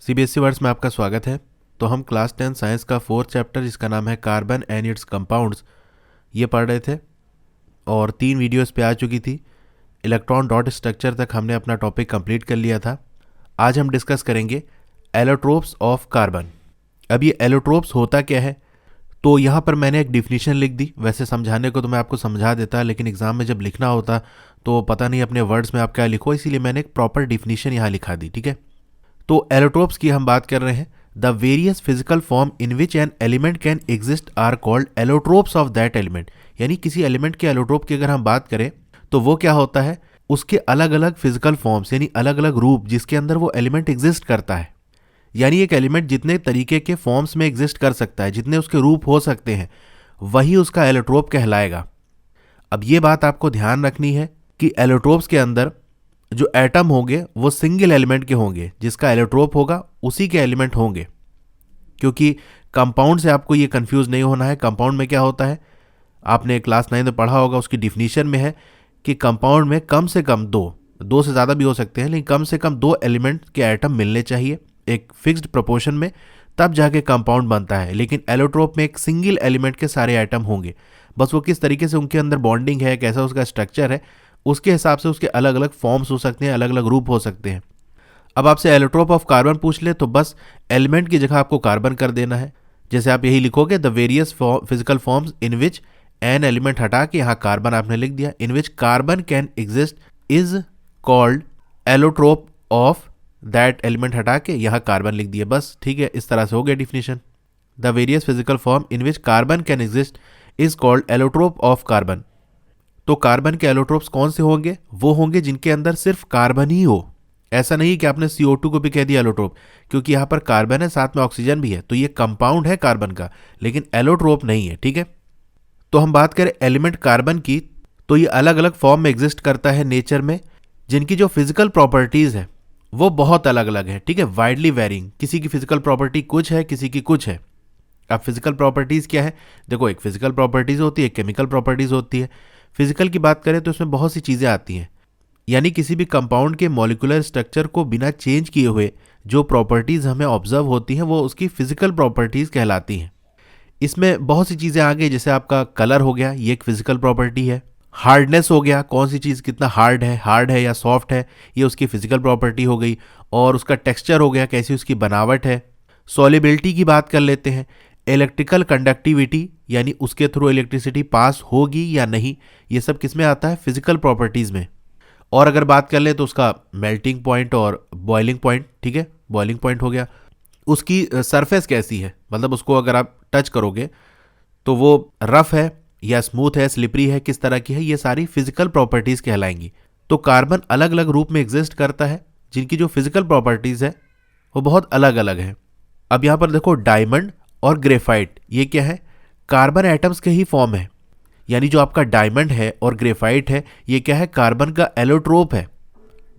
CBSE words में आपका स्वागत है। तो हम क्लास 10 साइंस का 4th चैप्टर जिसका नाम है कार्बन एंड इट्स कंपाउंड्स ये पढ़ रहे थे और 3 वीडियोस पे आ चुकी थी। इलेक्ट्रॉन डॉट स्ट्रक्चर तक हमने अपना टॉपिक कंप्लीट कर लिया था। आज हम डिस्कस करेंगे एलोट्रोप्स ऑफ कार्बन। अब ये एलोट्रोप्स होता क्या है, तो यहाँ पर मैंने एक डिफिनीशन लिख दी। वैसे समझाने को तो मैं आपको समझा देता, लेकिन एग्जाम में जब लिखना होता तो पता नहीं अपने वर्ड्स में आप क्या लिखो, इसीलिए मैंने एक प्रॉपर डिफिनीशन यहाँ लिखा दी। ठीक है, तो एलोट्रोप्स की हम बात कर रहे हैं। The various physical form in which an element can exist are called allotropes of that element. यानी किसी एलिमेंट के एलोट्रोप की अगर हम बात करें तो वो क्या होता है, उसके अलग अलग फिजिकल फॉर्म्स यानी अलग अलग रूप जिसके अंदर वो एलिमेंट एग्जिस्ट करता है। यानी एक एलिमेंट जितने तरीके के फॉर्म्स में एग्जिस्ट कर सकता है, जितने उसके रूप हो सकते हैं, वही उसका एलोट्रोप कहलाएगा। अब ये बात आपको ध्यान रखनी है कि एलोट्रोप्स के अंदर जो एटम होंगे वो सिंगल एलिमेंट के होंगे, जिसका एलोट्रोप होगा उसी के एलिमेंट होंगे। क्योंकि कंपाउंड से आपको ये कंफ्यूज नहीं होना है। कंपाउंड में क्या होता है, आपने क्लास 9 में पढ़ा होगा, उसकी डिफिनीशन में है कि कंपाउंड में कम से कम दो से ज़्यादा भी हो सकते हैं, लेकिन कम से कम 2 एलिमेंट के एटम मिलने चाहिए एक फिक्स्ड प्रोपोर्शन में, तब जाके कंपाउंड बनता है। लेकिन एलोट्रोप में एक सिंगल एलिमेंट के सारे एटम होंगे, बस वो किस तरीके से उनके अंदर बॉन्डिंग है, कैसा उसका स्ट्रक्चर है, उसके हिसाब से उसके अलग अलग फॉर्म्स हो सकते हैं, अलग अलग रूप हो सकते हैं। अब आपसे एलोट्रोप ऑफ कार्बन पूछ ले तो बस एलिमेंट की जगह आपको कार्बन कर देना है। जैसे आप यही लिखोगे, the various physical forms in which an element हटा के यहाँ कार्बन आपने लिख दिया, in which carbon can exist is called allotrope of that element हटा के यहाँ कार्बन लिख दिया, बस। ठीक है, इस तरह से हो गया definition. The various physical form in which carbon can exist is called allotrope of carbon. तो कार्बन के एलोट्रोप्स कौन से होंगे, वो होंगे जिनके अंदर सिर्फ कार्बन ही हो। ऐसा नहीं कि आपने CO2 को भी कह दिया एलोट्रोप, क्योंकि यहाँ पर कार्बन है, साथ में ऑक्सीजन भी है, तो ये कंपाउंड है कार्बन का, लेकिन एलोट्रोप नहीं है। ठीक है, तो हम बात करें एलिमेंट कार्बन की, तो ये अलग अलग फॉर्म में एग्जिस्ट करता है नेचर में, जिनकी जो फिजिकल प्रॉपर्टीज है वो बहुत अलग अलग है। ठीक है, वाइडली वेरिंग। किसी की फिजिकल प्रॉपर्टी कुछ है, किसी की कुछ है। अब फिजिकल प्रॉपर्टीज क्या है, देखो, एक फिजिकल प्रॉपर्टीज होती है, एक केमिकल प्रॉपर्टीज होती है। फिजिकल की बात करें तो इसमें बहुत सी चीज़ें आती हैं, यानी किसी भी कंपाउंड के मॉलिक्यूलर स्ट्रक्चर को बिना चेंज किए हुए जो प्रॉपर्टीज़ हमें ऑब्जर्व होती हैं वो उसकी फिजिकल प्रॉपर्टीज़ कहलाती हैं। इसमें बहुत सी चीज़ें आ गई, जैसे आपका कलर हो गया, ये एक फिजिकल प्रॉपर्टी है। हार्डनेस हो गया, कौन सी चीज़ कितना हार्ड है या सॉफ्ट है, ये उसकी फिजिकल प्रॉपर्टी हो गई। और उसका टेक्सचर हो गया, कैसी उसकी बनावट है। सॉल्युबिलिटी की बात कर लेते हैं। इलेक्ट्रिकल कंडक्टिविटी, यानी उसके थ्रू इलेक्ट्रिसिटी पास होगी या नहीं, ये सब किस में आता है, फिजिकल प्रॉपर्टीज़ में। और अगर बात कर ले तो उसका मेल्टिंग पॉइंट और बॉइलिंग पॉइंट। ठीक है, बॉइलिंग पॉइंट हो गया, उसकी सरफेस कैसी है, मतलब उसको अगर आप टच करोगे तो वो रफ है या स्मूथ है, स्लिपरी है, किस तरह की है, ये सारी फिजिकल प्रॉपर्टीज़ कहलाएंगी। तो कार्बन अलग अलग रूप में एग्जिस्ट करता है, जिनकी जो फिजिकल प्रॉपर्टीज़ है वो बहुत अलग अलग है। अब यहाँ पर देखो, डायमंड और ग्रेफाइट, ये क्या है, कार्बन एटम्स के ही फॉर्म है। यानी जो आपका डायमंड है और ग्रेफाइट है, ये क्या है, कार्बन का एलोट्रोप है।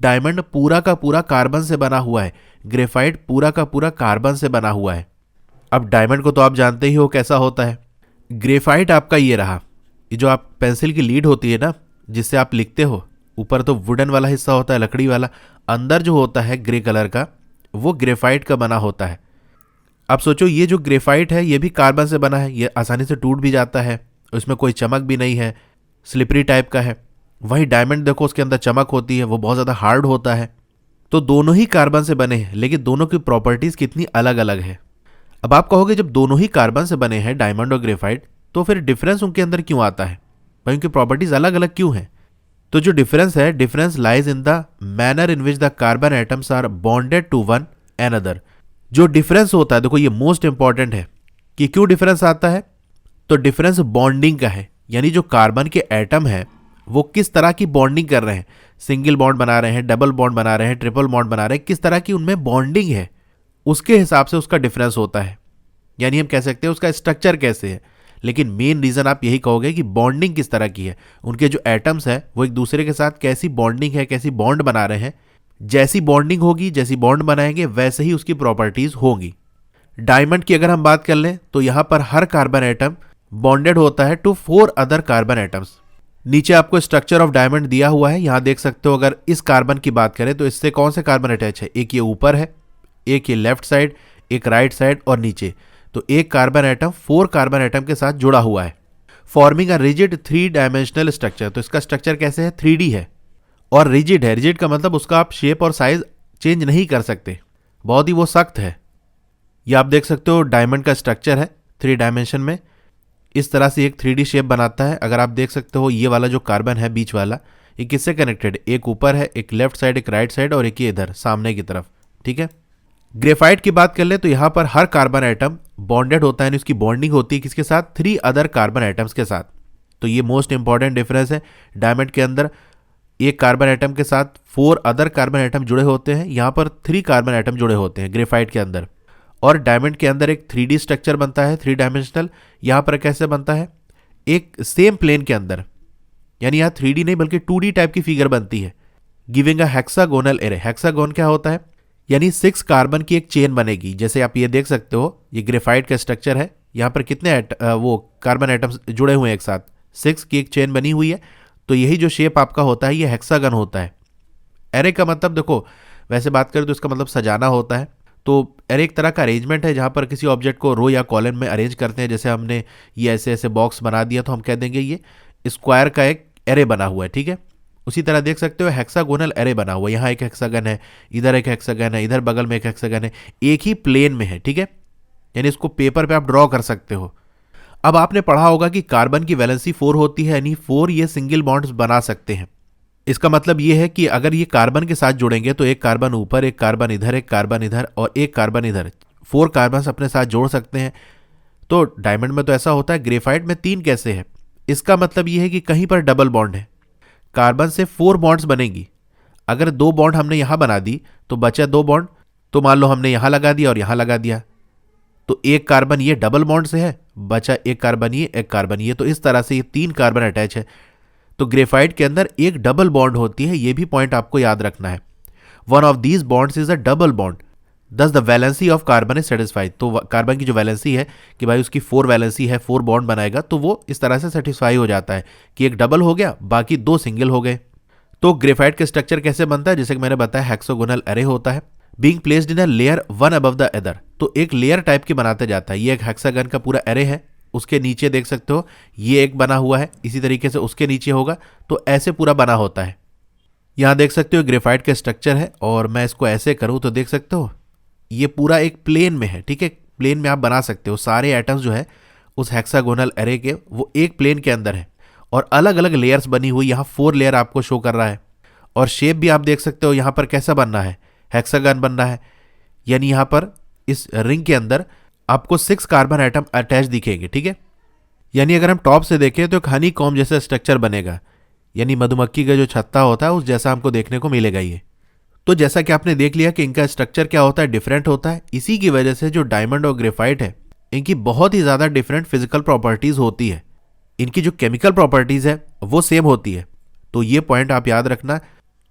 डायमंड पूरा का पूरा कार्बन से बना हुआ है, ग्रेफाइट पूरा का पूरा कार्बन से बना हुआ है। अब डायमंड को तो आप जानते ही हो कैसा होता है। ग्रेफाइट आपका ये रहा, ये जो आप पेंसिल की लीड होती है ना, जिससे आप लिखते हो, ऊपर तो वुडन वाला हिस्सा होता है, लकड़ी वाला, अंदर जो होता है ग्रे कलर का, वो ग्रेफाइट का बना होता है। अब सोचो, ये जो ग्रेफाइट है ये भी कार्बन से बना है, ये आसानी से टूट भी जाता है, उसमें कोई चमक भी नहीं है, स्लिपरी टाइप का है। वही डायमंड देखो, उसके अंदर चमक होती है, वो बहुत ज़्यादा हार्ड होता है। तो दोनों ही कार्बन से बने हैं, लेकिन दोनों की प्रॉपर्टीज़ कितनी अलग अलग है। अब आप कहोगे, जब दोनों ही कार्बन से बने हैं, डायमंड और ग्रेफाइट, तो फिर डिफरेंस उनके अंदर क्यों आता है, भाई उनकी प्रॉपर्टीज़ अलग अलग क्यों हैं। तो जो डिफरेंस है, difference lies in the manner in which the carbon atoms are bonded to one another. जो डिफरेंस होता है, देखो ये मोस्ट इंपॉर्टेंट है कि क्यों डिफरेंस आता है, तो डिफरेंस बॉन्डिंग का है। यानी जो कार्बन के एटम है वो किस तरह की बॉन्डिंग कर रहे हैं, सिंगल बॉन्ड बना रहे हैं, डबल बॉन्ड बना रहे हैं, ट्रिपल बॉन्ड बना रहे हैं, किस तरह की उनमें बॉन्डिंग है, उसके हिसाब से उसका डिफरेंस होता है। यानी हम कह सकते हैं उसका स्ट्रक्चर कैसे है, लेकिन मेन रीज़न आप यही कहोगे कि बॉन्डिंग किस तरह की है, उनके जो एटम्स है वो एक दूसरे के साथ कैसी बॉन्डिंग है, कैसी बॉन्ड बना रहे हैं। जैसी बॉन्डिंग होगी, जैसी बॉन्ड बनाएंगे, वैसे ही उसकी प्रॉपर्टीज होंगी। डायमंड की अगर हम बात कर लें तो यहां पर हर कार्बन एटम बॉन्डेड होता है टू 4 अदर कार्बन एटम्स। नीचे आपको स्ट्रक्चर ऑफ डायमंड दिया हुआ है, यहां देख सकते हो। अगर इस कार्बन की बात करें तो इससे कौन से कार्बन अटैच है, एक ये ऊपर है, एक ये लेफ्ट साइड, एक राइट साइड और नीचे। तो एक कार्बन एटम 4 कार्बन एटम के साथ जुड़ा हुआ है, forming a rigid 3 dimensional structure. तो इसका स्ट्रक्चर कैसे है, 3D है और रिजिड है। रिजिड का मतलब उसका आप शेप और साइज चेंज नहीं कर सकते, बहुत ही वो सख्त है। ये आप देख सकते हो डायमंड का स्ट्रक्चर है 3 डायमेंशन में, इस तरह से एक 3D शेप बनाता है। अगर आप देख सकते हो ये वाला जो कार्बन है बीच वाला, ये किससे कनेक्टेड है, एक ऊपर है, एक लेफ्ट साइड, एक राइट साइड और एक ये इधर सामने की तरफ, ठीक है। ग्रेफाइट की बात कर ले तो यहाँ पर हर कार्बन एटम बॉन्डेड होता है, यानी उसकी बॉन्डिंग होती है किसके साथ, 3 अदर कार्बन एटम्स के साथ। तो ये मोस्ट इंपॉर्टेंट डिफरेंस है। डायमंड के अंदर एक कार्बन एटम के साथ 4 अदर कार्बन एटम जुड़े होते हैं, यहाँ पर 3 कार्बन एटम जुड़े होते हैं ग्रेफाइट के अंदर। और डायमंड के अंदर एक 3D स्ट्रक्चर बनता है, 3 डायमेंशनल। यहाँ पर कैसे बनता है, एक सेम प्लेन के अंदर, यानी यहाँ 3D नहीं बल्कि 2D टाइप की फिगर बनती है, giving a hexagonal array. Hexagon क्या होता है, यानी 6 कार्बन की एक चेन बनेगी। जैसे आप ये देख सकते हो, ये ग्रेफाइट का स्ट्रक्चर है, यहाँ पर कितने वो कार्बन एटम्स जुड़े हुए हैं एक साथ, 6 की एक चेन बनी हुई है। तो यही जो शेप आपका होता है ये हेक्सागन होता है। एरे का मतलब देखो, वैसे बात करें तो इसका मतलब सजाना होता है। तो एरे एक तरह का अरेंजमेंट है जहाँ पर किसी ऑब्जेक्ट को रो या कॉलम में अरेंज करते हैं। जैसे हमने ये ऐसे ऐसे बॉक्स बना दिया तो हम कह देंगे ये स्क्वायर का एक एरे बना हुआ है, ठीक है। उसी तरह देख सकते हो हेक्सागोनल एरे बना हुआ है, यहाँ एक हेक्सागन है, इधर एक हेक्सागन है, इधर बगल में एक हेक्सागन है, एक ही प्लेन में है, ठीक है। यानी इसको पेपर पे आप ड्रॉ कर सकते हो। अब आपने पढ़ा होगा कि कार्बन की वैलेंसी 4 होती है, यानी 4 ये सिंगल बॉन्ड्स बना सकते हैं। इसका मतलब ये है कि अगर ये कार्बन के साथ जुड़ेंगे तो एक कार्बन ऊपर, एक कार्बन इधर, एक कार्बन इधर और एक कार्बन इधर, 4 कार्बन अपने साथ जोड़ सकते हैं। तो डायमंड में तो ऐसा होता है, ग्रेफाइट में 3 कैसे है, इसका मतलब ये है कि कहीं पर डबल बॉन्ड है, कार्बन से 4 बॉन्ड्स बनेंगी। अगर 2 बॉन्ड हमने यहां बना दी तो बचा 2 बॉन्ड, तो मान लो हमने यहां लगा दिया और यहां लगा दिया, तो एक कार्बन ये डबल बॉन्ड से है, बचा एक कार्बन ये, एक कार्बन ये। तो इस तरह से ये 3 कार्बन अटैच है। तो ग्रेफाइट के अंदर एक डबल बॉन्ड होती है, ये भी पॉइंट आपको याद रखना है। One of these bonds is a double bond, thus the valency of carbon is satisfied. तो कार्बन की जो वैलेंसी है कि भाई उसकी 4 वैलेंसी है, 4 बॉन्ड बनाएगा, तो वो इस तरह से सेटिस्फाई हो जाता है कि एक डबल हो गया, बाकी 2 सिंगल हो गए। तो ग्रेफाइट का स्ट्रक्चर कैसे बनता है, जैसे कि मैंने बताया हेक्सागोनल एरे होता है, being placed in a layer one above the other. तो एक लेयर टाइप की बनाते जाता है। ये एक हेक्सागन का पूरा एरे है, उसके नीचे देख सकते हो ये एक बना हुआ है, इसी तरीके से उसके नीचे होगा, तो ऐसे पूरा बना होता है। यहाँ देख सकते हो ग्रेफाइट का स्ट्रक्चर है, और मैं इसको ऐसे करूँ तो देख सकते हो ये पूरा एक प्लेन में है, ठीक है। प्लेन में आप बना सकते हो, सारे एटम्स जो है उस हेक्सागोनल एरे के वो एक प्लेन के अंदर है, और अलग अलग लेयर्स बनी हुई, यहाँ 4 लेयर आपको शो कर रहा है। और शेप भी आप देख सकते हो यहाँ पर कैसा बनना है, हेक्सागन बनना है, यानी यहाँ पर इस रिंग के अंदर आपको 6 कार्बन एटम अटैच दिखेंगे, ठीक है। यानी अगर हम टॉप से देखें तो एक हनी कॉम्ब जैसा स्ट्रक्चर बनेगा, यानी मधुमक्खी का जो छत्ता होता है उस जैसा हमको देखने को मिलेगा ये। तो जैसा कि आपने देख लिया कि इनका स्ट्रक्चर क्या होता है, डिफरेंट होता है। इसी की वजह से जो डायमंड और ग्रेफाइट है इनकी बहुत ही ज़्यादा डिफरेंट फिजिकल प्रॉपर्टीज़ होती है। इनकी जो केमिकल प्रॉपर्टीज़ है वो सेम होती है। तो ये पॉइंट आप याद रखना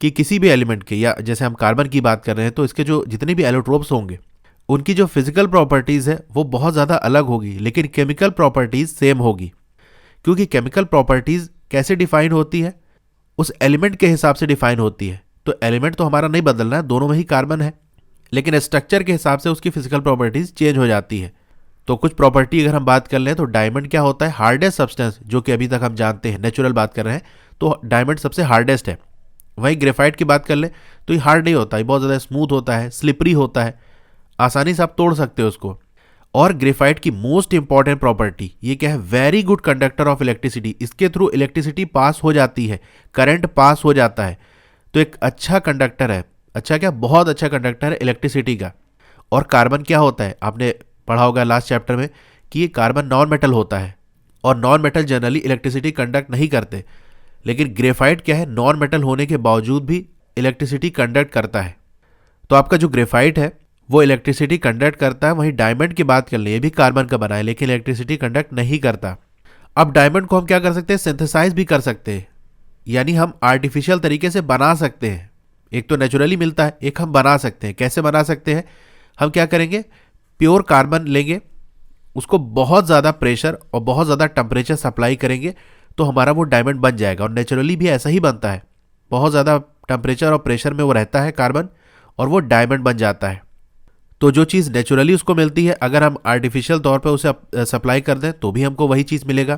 कि किसी भी एलिमेंट के, या जैसे हम कार्बन की बात कर रहे हैं तो इसके जो जितने भी एलोट्रोप्स होंगे उनकी जो फिजिकल प्रॉपर्टीज़ है वो बहुत ज़्यादा अलग होगी, लेकिन केमिकल प्रॉपर्टीज़ सेम होगी। क्योंकि केमिकल प्रॉपर्टीज़ कैसे डिफाइन होती है, उस एलिमेंट के हिसाब से डिफाइन होती है। तो एलिमेंट तो हमारा नहीं बदलना है, दोनों में ही कार्बन है, लेकिन स्ट्रक्चर के हिसाब से उसकी फिजिकल प्रॉपर्टीज़ चेंज हो जाती है। तो कुछ प्रॉपर्टी अगर हम बात कर लें तो डायमंड क्या होता है, हार्डेस्ट सब्सटेंस, जो कि अभी तक हम जानते हैं, नेचुरल बात कर रहे हैं तो डायमंड सबसे हार्डेस्ट है। वहीं ग्रेफाइट की बात कर ले तो ये हार्ड नहीं होता, ये बहुत ज़्यादा स्मूथ होता है, स्लिपरी होता है, आसानी से आप तोड़ सकते हो उसको। और ग्रेफाइट की मोस्ट इंपॉर्टेंट प्रॉपर्टी ये क्या है, very good conductor of electricity. इसके थ्रू इलेक्ट्रिसिटी पास हो जाती है, करंट पास हो जाता है। तो एक अच्छा कंडक्टर है, अच्छा क्या, बहुत अच्छा कंडक्टर है इलेक्ट्रिसिटी का। और कार्बन क्या होता है, आपने पढ़ा होगा लास्ट चैप्टर में कि ये कार्बन नॉन मेटल होता है, और non metal generally electricity conduct नहीं करते, लेकिन ग्रेफाइट क्या है, नॉन मेटल होने के बावजूद भी इलेक्ट्रिसिटी कंडक्ट करता है। तो आपका जो ग्रेफाइट है वो इलेक्ट्रिसिटी कंडक्ट करता है। वहीं डायमंड की बात कर ले, ये भी कार्बन का बना है लेकिन इलेक्ट्रिसिटी कंडक्ट नहीं करता। अब डायमंड को हम क्या कर सकते हैं, सिंथेसाइज भी कर सकते हैं, यानी हम आर्टिफिशियल तरीके से बना सकते हैं। एक तो नेचुरली मिलता है, एक हम बना सकते हैं। कैसे बना सकते हैं, हम क्या करेंगे, प्योर कार्बन लेंगे, उसको बहुत ज़्यादा प्रेशर और बहुत ज़्यादा टेम्परेचर सप्लाई करेंगे तो हमारा वो डायमंड बन जाएगा। और नेचुरली भी ऐसा ही बनता है, बहुत ज़्यादा टेम्परेचर और प्रेशर में वो रहता है कार्बन, और वो डायमंड बन जाता है। तो जो चीज़ नेचुरली उसको मिलती है, अगर हम आर्टिफिशियल तौर पे उसे सप्लाई कर दें तो भी हमको वही चीज़ मिलेगा।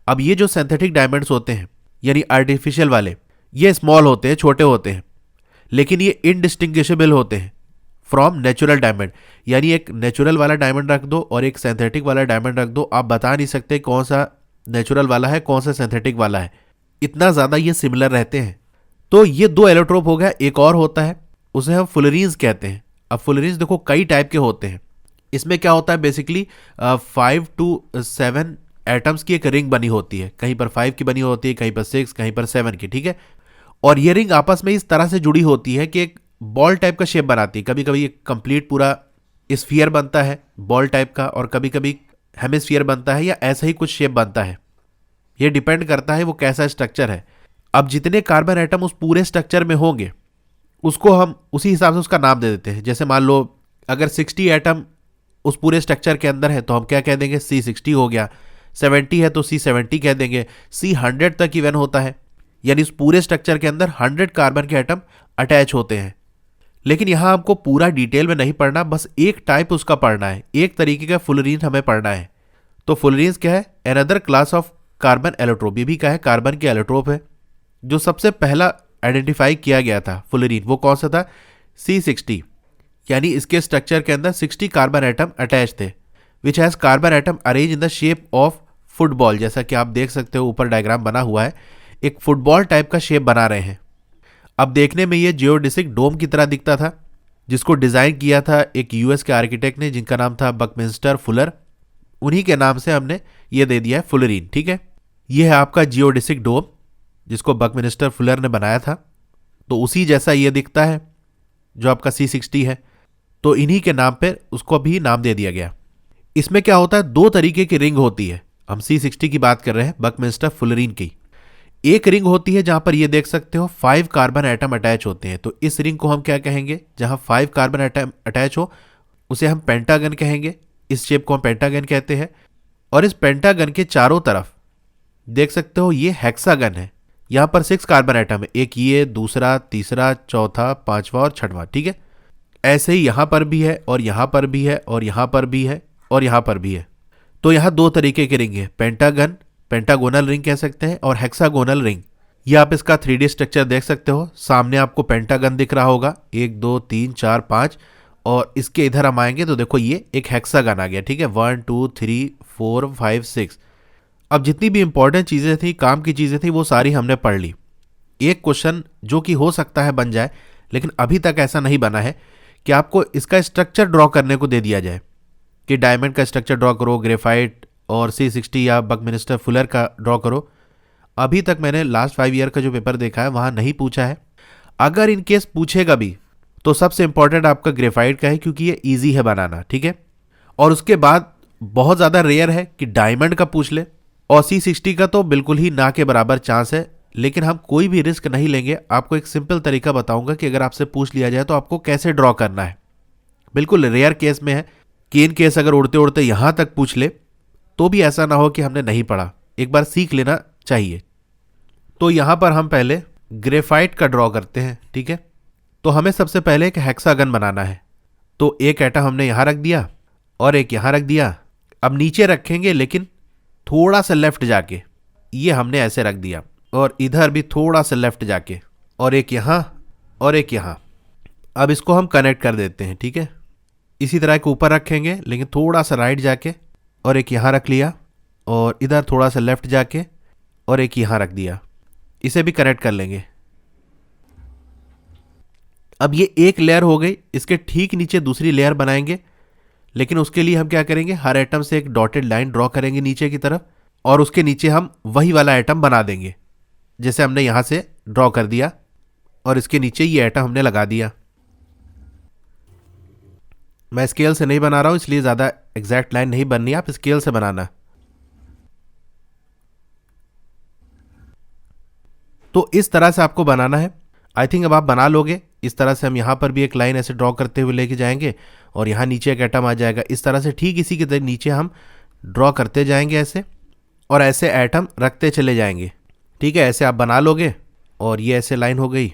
अब ये जो सिंथेटिक डायमंड्स होते हैं यानी आर्टिफिशियल वाले, ये स्मॉल होते हैं, छोटे होते हैं, लेकिन ये इनडिस्टिंग्विशेबल होते हैं फ्रॉम नेचुरल डायमंड। यानी एक नेचुरल वाला डायमंड रख दो और एक सिंथेटिक वाला डायमंड रख दो, आप बता नहीं सकते कौन सा नेचुरल वाला है कौन सा सिंथेटिक वाला है, इतना ज़्यादा ये सिमिलर रहते हैं। तो ये दो एलोट्रोप हो गया। एक और होता है, उसे हम फुलरीन्स कहते हैं। अब फुलरीन्स देखो कई टाइप के होते हैं। इसमें क्या होता है, बेसिकली 5 to 7 एटम्स की एक रिंग बनी होती है, कहीं पर 5 की बनी होती है, कहीं पर 6, कहीं पर 7 की, ठीक है। और ये रिंग आपस में इस तरह से जुड़ी होती है कि एक बॉल टाइप का शेप बनाती है। कभी कभी एक कंप्लीट पूरा स्फीयर बनता है बॉल टाइप का, और कभी कभी हेमिस्फीयर बनता है, या ऐसा ही कुछ शेप बनता है। ये डिपेंड करता है वो कैसा स्ट्रक्चर है। अब जितने कार्बन एटम उस पूरे स्ट्रक्चर में होंगे उसको हम उसी हिसाब से उसका नाम दे देते हैं। जैसे मान लो अगर 60 एटम उस पूरे स्ट्रक्चर के अंदर है तो हम क्या कह देंगे, C60 हो गया। 70 है तो C70 कह देंगे। C100 तक इवन होता है, यानी उस पूरे स्ट्रक्चर के अंदर 100 कार्बन के एटम अटैच होते हैं। लेकिन यहाँ आपको पूरा डिटेल में नहीं पढ़ना, बस एक टाइप उसका पढ़ना है, एक तरीके का फुलरीन हमें पढ़ना है। तो फुलरीन्स क्या है, another class of carbon allotrope. ये भी क्या है, कार्बन के एलोट्रोप है। जो सबसे पहला आइडेंटिफाई किया गया था फुलरीन, वो कौन सा था, C60। यानी इसके स्ट्रक्चर के अंदर 60 कार्बन एटम अटैच थे, which has carbon atom arrange in the shape of football. जैसा कि आप देख सकते हो ऊपर डायग्राम बना हुआ है, एक फुटबॉल टाइप का शेप बना रहे हैं। अब देखने में ये जियोडेसिक डोम की तरह दिखता था, जिसको डिज़ाइन किया था एक यूएस के आर्किटेक्ट ने, जिनका नाम था बकमिंस्टर फुलर। उन्हीं के नाम से हमने ये दे दिया है फुलरीन, ठीक है। ये है आपका जियोडेसिक डोम, जिसको बकमिंस्टर फुलर ने बनाया था। तो उसी जैसा ये दिखता है जो आपका C60 है, तो इन्हीं के नाम पे उसको भी नाम दे दिया गया। इसमें क्या होता है, दो तरीके की रिंग होती है। हम C60 की बात कर रहे हैं, बकमिंस्टर फुलरीन की। एक रिंग होती है जहां पर ये देख सकते हो 5 कार्बन एटम अटैच होते हैं। तो इस रिंग को हम क्या कहेंगे, जहां 5 कार्बन एटम अटैच हो उसे हम पेंटागन कहेंगे। इस शेप को हम पेंटागन कहते हैं। और इस पेंटागन के चारों तरफ देख सकते हो ये हेक्सागन है। यहां पर 6 कार्बन एटम है, एक ये, दूसरा, तीसरा, चौथा, पांचवा और छठवां, ठीक है। ऐसे ही यहां पर भी है, और यहां पर भी है, और यहां पर भी है, और यहां पर भी है। तो यहां दो तरीके की रिंग है, पेंटागन, पेंटागोनल रिंग कह सकते हैं, और हेक्सागोनल रिंग। ये आप इसका 3D स्ट्रक्चर देख सकते हो। सामने आपको पेंटागन दिख रहा होगा, 1 2 3 4 5, और इसके इधर हम आएंगे तो देखो ये एक हेक्सागन आ गया, ठीक है। 1 2 3 4 5 6। अब जितनी भी इंपॉर्टेंट चीज़ें थी, काम की चीज़ें थी, वो सारी हमने पढ़ ली। एक क्वेश्चन जो कि हो सकता है बन जाए, लेकिन अभी तक ऐसा नहीं बना है, कि आपको इसका स्ट्रक्चर ड्रॉ करने को दे दिया जाए कि डायमंड का स्ट्रक्चर ड्रॉ करो, ग्रेफाइट और C60 या बकमिंस्टर फुलर का ड्रॉ करो। अभी तक मैंने लास्ट 5 ईयर का जो पेपर देखा है वहाँ नहीं पूछा है। अगर इन केस पूछेगा भी तो सबसे इंपॉर्टेंट आपका ग्रेफाइट का है, क्योंकि ये ईजी है बनाना, ठीक है। और उसके बाद बहुत ज़्यादा रेयर है कि डायमंड का पूछ ले, और C60 का तो बिल्कुल ही ना के बराबर चांस है। लेकिन हम कोई भी रिस्क नहीं लेंगे। आपको एक सिंपल तरीका बताऊंगा कि अगर आपसे पूछ लिया जाए तो आपको कैसे ड्रॉ करना है। बिल्कुल रेयर केस में है कि इन केस अगर उड़ते उड़ते यहां तक पूछ ले तो भी ऐसा ना हो कि हमने नहीं पढ़ा, एक बार सीख लेना चाहिए। तो यहां पर हम पहले ग्रेफाइट का ड्रॉ करते हैं, ठीक है। तो हमें सबसे पहले एक हेक्सागन बनाना है। तो एक एटम हमने यहां रख दिया और एक यहां रख दिया। अब नीचे रखेंगे लेकिन थोड़ा सा लेफ्ट जाके, ये हमने ऐसे रख दिया, और इधर भी थोड़ा सा लेफ्ट जाके, और एक यहां और एक यहां। अब इसको हम कनेक्ट कर देते हैं, ठीक है। इसी तरह के ऊपर रखेंगे लेकिन थोड़ा सा राइट जाके, और एक यहां रख लिया, और इधर थोड़ा सा लेफ्ट जाके, और एक यहां रख दिया। इसे भी कनेक्ट कर लेंगे। अब ये एक लेयर हो गई। इसके ठीक नीचे दूसरी लेयर बनाएंगे, लेकिन उसके लिए हम क्या करेंगे, हर एटम से एक डॉटेड लाइन ड्रॉ करेंगे नीचे की तरफ, और उसके नीचे हम वही वाला एटम बना देंगे जैसे हमने यहां से ड्रॉ कर दिया, और इसके नीचे ये एटम हमने लगा दिया। मैं स्केल से नहीं बना रहा हूं, इसलिए ज़्यादा एग्जैक्ट लाइन नहीं बननी है, आप स्केल से बनाना। तो इस तरह से आपको बनाना है। आई थिंक अब आप बना लोगे। इस तरह से हम यहाँ पर भी एक लाइन ऐसे ड्रॉ करते हुए लेके जाएंगे, और यहाँ नीचे एक एटम आ जाएगा। इस तरह से ठीक इसी के नीचे हम ड्रॉ करते जाएंगे ऐसे, और ऐसे एटम रखते चले जाएंगे, ठीक है। ऐसे आप बना लोगे, और ये ऐसे लाइन हो गई,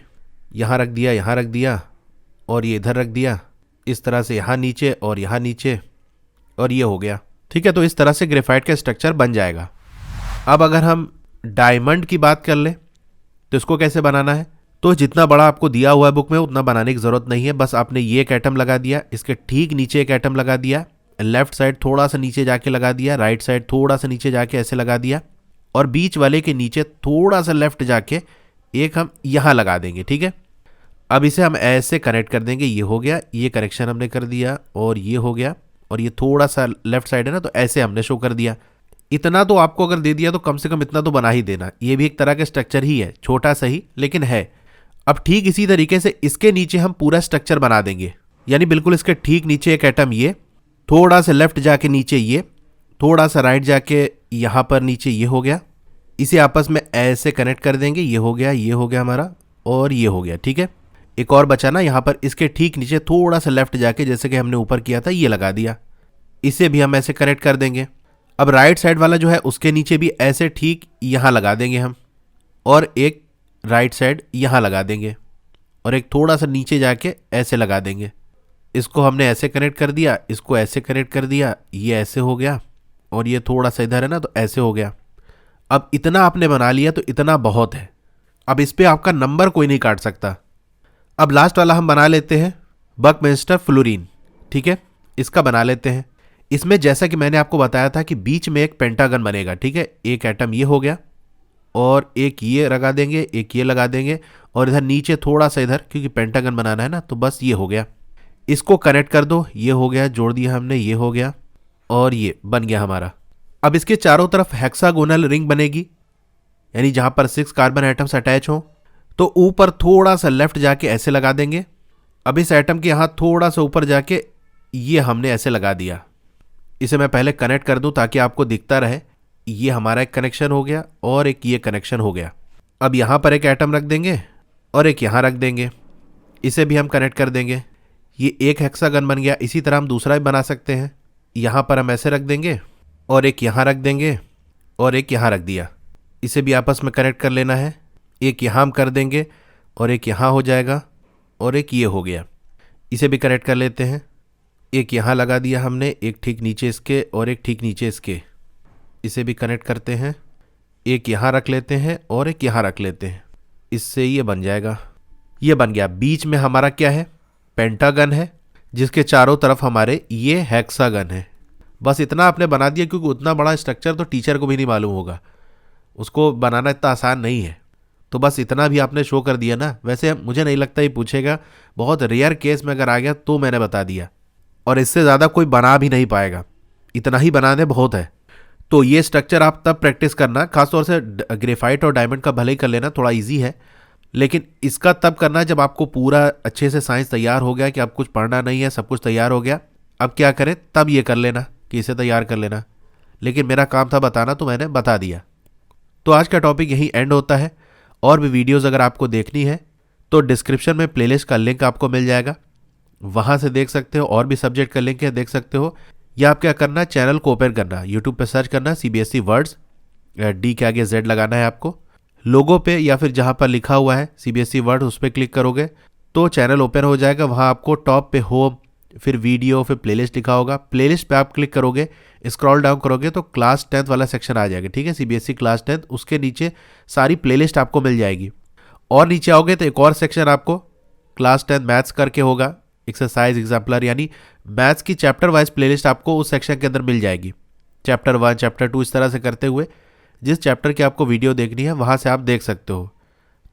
यहाँ रख दिया, यहाँ रख दिया, और ये इधर रख दिया। इस तरह से यहाँ नीचे और यहाँ नीचे, और ये हो गया। ठीक है, तो इस तरह से ग्रेफाइट का स्ट्रक्चर बन जाएगा। अब अगर हम डायमंड की बात कर लें तो इसको कैसे बनाना है, तो जितना बड़ा आपको दिया हुआ है बुक में उतना बनाने की ज़रूरत नहीं है। बस आपने ये एक एटम लगा दिया, इसके ठीक नीचे एक एटम लगा दिया, लेफ्ट साइड थोड़ा सा नीचे जाके लगा दिया, राइट साइड थोड़ा सा नीचे जाके ऐसे लगा दिया, और बीच वाले के नीचे थोड़ा सा लेफ्ट जाके एक हम यहाँ लगा देंगे। ठीक है, अब इसे हम ऐसे कनेक्ट कर देंगे। ये हो गया, ये करेक्शन हमने कर दिया, और ये हो गया, और ये थोड़ा सा लेफ्ट साइड है ना, तो ऐसे हमने शो कर दिया। इतना तो आपको अगर दे दिया तो कम से कम इतना तो बना ही देना। ये भी एक तरह का स्ट्रक्चर ही है, छोटा सही लेकिन है। अब ठीक इसी तरीके से इसके नीचे हम पूरा स्ट्रक्चर बना देंगे, यानी बिल्कुल इसके ठीक नीचे एक एटम, ये थोड़ा सा लेफ्ट जाके नीचे, ये थोड़ा सा राइट जाके यहाँ पर नीचे, ये हो गया। इसे आपस में ऐसे कनेक्ट कर देंगे। ये हो गया, ये हो गया हमारा, और ये हो गया। ठीक है, एक और बचा ना यहाँ पर, इसके ठीक नीचे थोड़ा सा लेफ्ट जाके जैसे कि हमने ऊपर किया था, ये लगा दिया। इसे भी हम ऐसे कनेक्ट कर देंगे। अब राइट साइड वाला जो है उसके नीचे भी ऐसे ठीक यहाँ लगा देंगे हम, और एक राइट साइड यहाँ लगा देंगे, और एक थोड़ा सा नीचे जाके ऐसे लगा देंगे। इसको हमने ऐसे कनेक्ट कर दिया, इसको ऐसे कनेक्ट कर दिया, ये ऐसे हो गया, और ये थोड़ा सा इधर है ना, तो ऐसे हो गया। अब इतना आपने बना लिया तो इतना बहुत है। अब इस पर आपका नंबर कोई नहीं काट सकता। अब लास्ट वाला हम बना लेते हैं, बकमिंस्टर फ्लोरीन। ठीक है, इसका बना लेते हैं। इसमें जैसा कि मैंने आपको बताया था कि बीच में एक पेंटागन बनेगा। ठीक है, एक एटम ये हो गया, और एक ये लगा देंगे, एक ये लगा देंगे, और इधर नीचे थोड़ा सा इधर, क्योंकि पेंटागन बनाना है ना, तो बस ये हो गया। इसको कनेक्ट कर दो, ये हो गया, जोड़ दिया हमने, ये हो गया, और ये बन गया हमारा। अब इसके चारों तरफ हेक्सागोनल रिंग बनेगी, यानी जहां पर 6 कार्बन एटम्स अटैच हों। तो ऊपर थोड़ा सा लेफ्ट जाके ऐसे लगा देंगे। अब इस एटम के यहाँ थोड़ा सा ऊपर जाके ये हमने ऐसे लगा दिया। इसे मैं पहले कनेक्ट कर दूं ताकि आपको दिखता रहे। ये हमारा एक कनेक्शन हो गया, और एक ये कनेक्शन हो गया। अब यहाँ पर एक एटम रख देंगे, और एक यहाँ रख देंगे। इसे भी हम कनेक्ट कर देंगे। ये एक हेक्सागन बन गया। इसी तरह हम दूसरा भी बना सकते हैं। यहाँ पर हम ऐसे रख देंगे, और एक यहाँ रख देंगे, और एक यहाँ रख दिया। इसे भी आपस में कनेक्ट कर लेना है। एक यहाँ हम कर देंगे, और एक यहाँ हो जाएगा, और एक ये हो गया। इसे भी कनेक्ट कर लेते हैं। एक यहाँ लगा दिया हमने, एक ठीक नीचे इसके, और एक ठीक नीचे इसके। इसे भी कनेक्ट करते हैं। एक यहाँ रख लेते हैं, और एक यहाँ रख लेते हैं। इससे ये बन जाएगा। ये बन गया। बीच में हमारा क्या है, पेंटागन है, जिसके चारों तरफ हमारे ये हेक्सागन है। बस इतना आपने बना दिया, क्योंकि उतना बड़ा स्ट्रक्चर तो टीचर को भी नहीं मालूम होगा, उसको बनाना इतना आसान नहीं है। तो बस इतना भी आपने शो कर दिया ना। वैसे मुझे नहीं लगता ये पूछेगा, बहुत रेयर केस में अगर आ गया तो मैंने बता दिया, और इससे ज़्यादा कोई बना भी नहीं पाएगा। इतना ही बना दे बहुत है। तो ये स्ट्रक्चर आप तब प्रैक्टिस करना, खासतौर से ग्रेफाइट और डायमंड का भले ही कर लेना, थोड़ा इजी है, लेकिन इसका तब करना जब आपको पूरा अच्छे से साइंस तैयार हो गया कि अब कुछ पढ़ना नहीं है, सब कुछ तैयार हो गया। अब क्या करें, तब ये कर लेना कि इसे तैयार कर लेना। लेकिन मेरा काम था बताना, तो मैंने बता दिया। तो आज का टॉपिक यहीं एंड होता है। और भी वीडियोज़ अगर आपको देखनी है तो डिस्क्रिप्शन में प्लेलिस्ट का लिंक आपको मिल जाएगा, वहाँ से देख सकते हो। और भी सब्जेक्ट का लिंक है, देख सकते हो। या आप क्या करना, चैनल को ओपन करना, यूट्यूब पे सर्च करना CBSE वर्ड्स, डी के आगे Z लगाना है आपको, लोगो पे या फिर जहाँ पर लिखा हुआ है CBSE वर्ड, उस पर क्लिक करोगे तो चैनल ओपन हो जाएगा। वहाँ आपको टॉप पे होम, फिर वीडियो, फिर प्लेलिस्ट लिखा होगा। प्लेलिस्ट पे आप क्लिक करोगे, स्क्रॉल डाउन करोगे तो क्लास 10th वाला सेक्शन आ जाएगा। ठीक है, CBSE क्लास 10th, उसके नीचे सारी प्लेलिस्ट आपको मिल जाएगी। और नीचे आओगे तो एक और सेक्शन आपको क्लास 10 मैथ्स करके होगा, एक्सरसाइज एग्जाम्पलर, यानी मैथ्स की चैप्टर वाइज प्लेलिस्ट आपको उस सेक्शन के अंदर मिल जाएगी। चैप्टर 1, चैप्टर 2, इस तरह से करते हुए जिस चैप्टर की आपको वीडियो देखनी है वहाँ से आप देख सकते हो।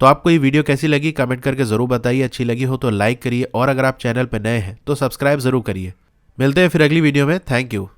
तो आपको ये वीडियो कैसी लगी कमेंट करके ज़रूर बताइए। अच्छी लगी हो तो लाइक करिए, और अगर आप चैनल पर नए हैं तो सब्सक्राइब ज़रूर करिए। मिलते हैं फिर अगली वीडियो में। Thank you.